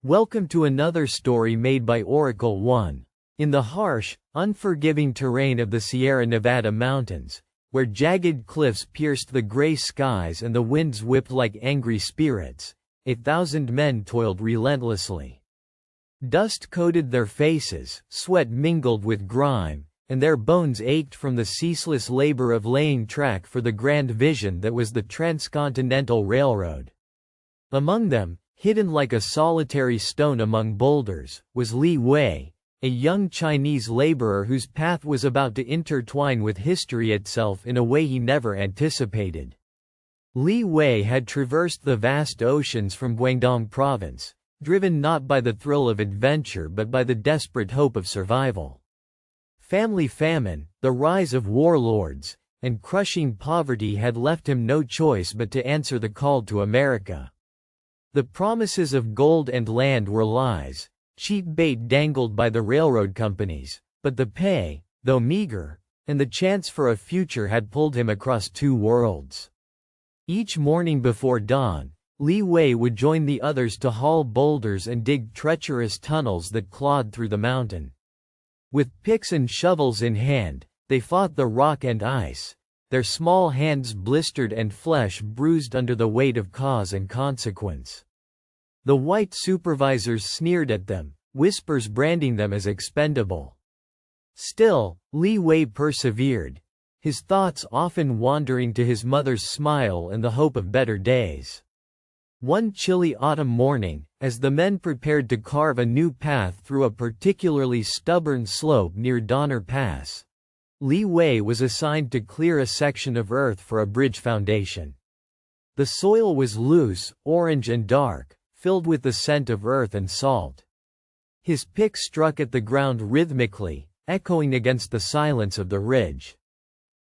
Welcome to another story made by Oracle One. In the harsh, unforgiving terrain of the Sierra Nevada mountains, where jagged cliffs pierced the gray skies and the winds whipped like angry spirits, 1,000 men toiled relentlessly. Dust coated their faces, sweat mingled with grime, and their bones ached from the ceaseless labor of laying track for the grand vision that was the Transcontinental Railroad. Among them, hidden like a solitary stone among boulders, was Li Wei, a young Chinese laborer whose path was about to intertwine with history itself in a way he never anticipated. Li Wei had traversed the vast oceans from Guangdong province, driven not by the thrill of adventure but by the desperate hope of survival. Family famine, the rise of warlords, and crushing poverty had left him no choice but to answer the call to America. The promises of gold and land were lies, cheap bait dangled by the railroad companies, but the pay, though meager, and the chance for a future had pulled him across two worlds. Each morning before dawn, Li Wei would join the others to haul boulders and dig treacherous tunnels that clawed through the mountain. With picks and shovels in hand, they fought the rock and ice, their small hands blistered and flesh bruised under the weight of cause and consequence. The white supervisors sneered at them, whispers branding them as expendable. Still, Li Wei persevered, his thoughts often wandering to his mother's smile and the hope of better days. One chilly autumn morning, as the men prepared to carve a new path through a particularly stubborn slope near Donner Pass, Li Wei was assigned to clear a section of earth for a bridge foundation. The soil was loose, orange and dark, filled with the scent of earth and salt. His pick struck at the ground rhythmically, echoing against the silence of the ridge.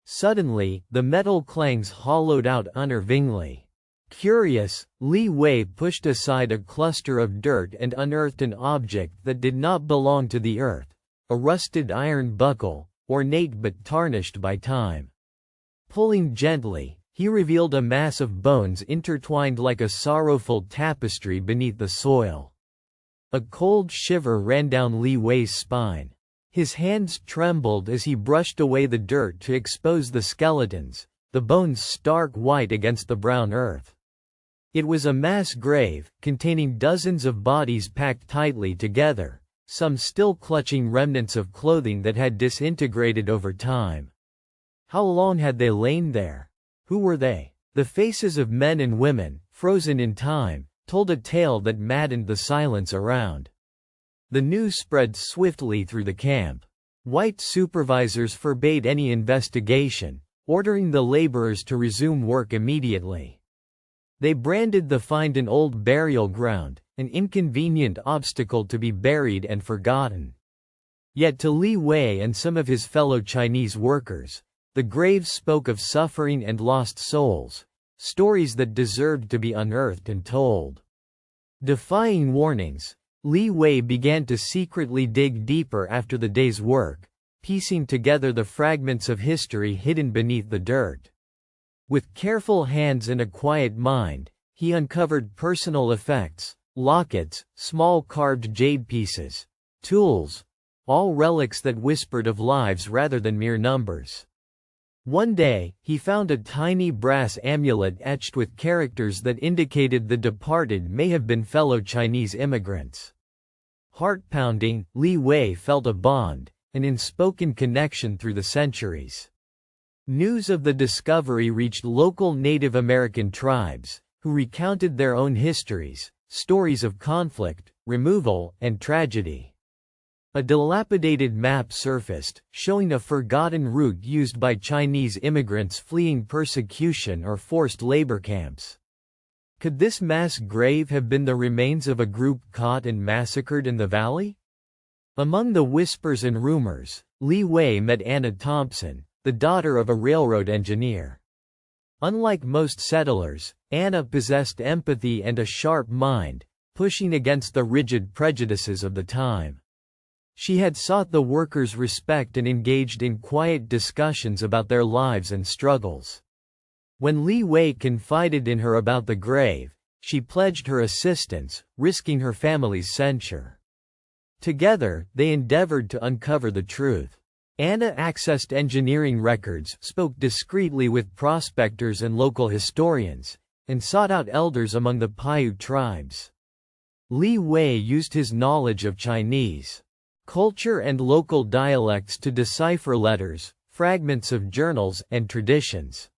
Suddenly, the metal clangs hollowed out unnervingly. Curious, Li Wei pushed aside a cluster of dirt and unearthed an object that did not belong to the earth, a rusted iron buckle, ornate but tarnished by time. Pulling gently, he revealed a mass of bones intertwined like a sorrowful tapestry beneath the soil. A cold shiver ran down Li Wei's spine. His hands trembled as he brushed away the dirt to expose the skeletons, the bones stark white against the brown earth. It was a mass grave, containing dozens of bodies packed tightly together, some still clutching remnants of clothing that had disintegrated over time. How long had they lain there? Who were they? The faces of men and women, frozen in time, told a tale that maddened the silence around. The news spread swiftly through the camp. White supervisors forbade any investigation, ordering the laborers to resume work immediately. They branded the find an old burial ground, an inconvenient obstacle to be buried and forgotten. Yet to Li Wei and some of his fellow Chinese workers, the grave spoke of suffering and lost souls, stories that deserved to be unearthed and told. Defying warnings, Li Wei began to secretly dig deeper after the day's work, piecing together the fragments of history hidden beneath the dirt. With careful hands and a quiet mind, he uncovered personal effects, lockets, small carved jade pieces, tools, all relics that whispered of lives rather than mere numbers. One day, he found a tiny brass amulet etched with characters that indicated the departed may have been fellow Chinese immigrants. Heart-pounding, Li Wei felt a bond, an unspoken connection through the centuries. News of the discovery reached local Native American tribes, who recounted their own histories, stories of conflict, removal, and tragedy. A dilapidated map surfaced, showing a forgotten route used by Chinese immigrants fleeing persecution or forced labor camps. Could this mass grave have been the remains of a group caught and massacred in the valley? Among the whispers and rumors, Li Wei met Anna Thompson, the daughter of a railroad engineer. Unlike most settlers, Anna possessed empathy and a sharp mind, pushing against the rigid prejudices of the time. She had sought the workers' respect and engaged in quiet discussions about their lives and struggles. When Li Wei confided in her about the grave, she pledged her assistance, risking her family's censure. Together, they endeavored to uncover the truth. Anna accessed engineering records, spoke discreetly with prospectors and local historians, and sought out elders among the Paiute tribes. Li Wei used his knowledge of Chinese culture and local dialects to decipher letters, fragments of journals, and traditions.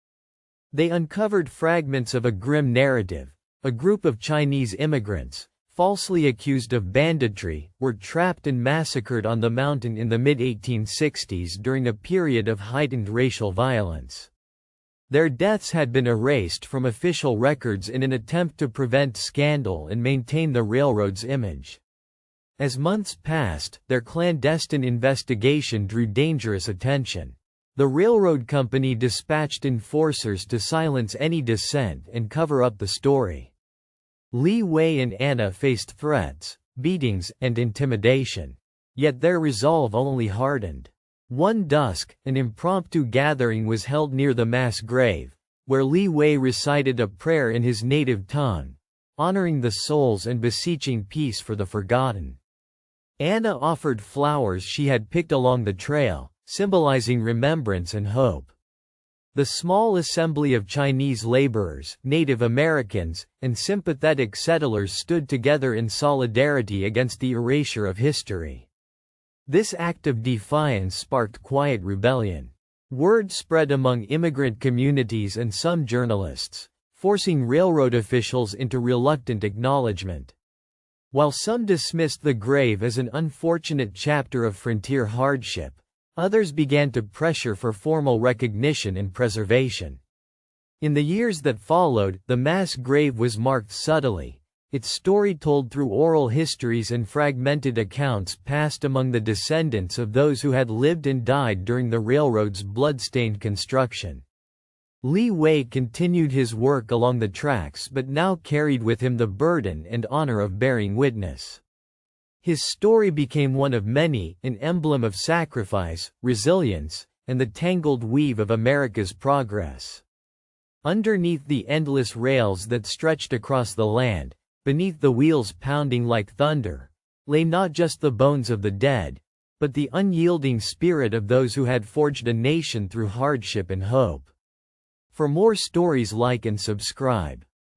They uncovered fragments of a grim narrative. A group of Chinese immigrants, falsely accused of banditry, were trapped and massacred on the mountain in the mid-1860s during a period of heightened racial violence. Their deaths had been erased from official records in an attempt to prevent scandal and maintain the railroad's image. As months passed, their clandestine investigation drew dangerous attention. The railroad company dispatched enforcers to silence any dissent and cover up the story. Li Wei and Anna faced threats, beatings, and intimidation. Yet their resolve only hardened. One dusk, an impromptu gathering was held near the mass grave, where Li Wei recited a prayer in his native tongue, honoring the souls and beseeching peace for the forgotten. Anna offered flowers she had picked along the trail, symbolizing remembrance and hope. The small assembly of Chinese laborers, Native Americans, and sympathetic settlers stood together in solidarity against the erasure of history. This act of defiance sparked quiet rebellion. Word spread among immigrant communities and some journalists, forcing railroad officials into reluctant acknowledgement. While some dismissed the grave as an unfortunate chapter of frontier hardship, others began to pressure for formal recognition and preservation. In the years that followed, the mass grave was marked subtly, its story told through oral histories and fragmented accounts passed among the descendants of those who had lived and died during the railroad's blood-stained construction. Li Wei continued his work along the tracks but now carried with him the burden and honor of bearing witness. His story became one of many, an emblem of sacrifice, resilience, and the tangled weave of America's progress. Underneath the endless rails that stretched across the land, beneath the wheels pounding like thunder, lay not just the bones of the dead, but the unyielding spirit of those who had forged a nation through hardship and hope. For more stories, like and subscribe.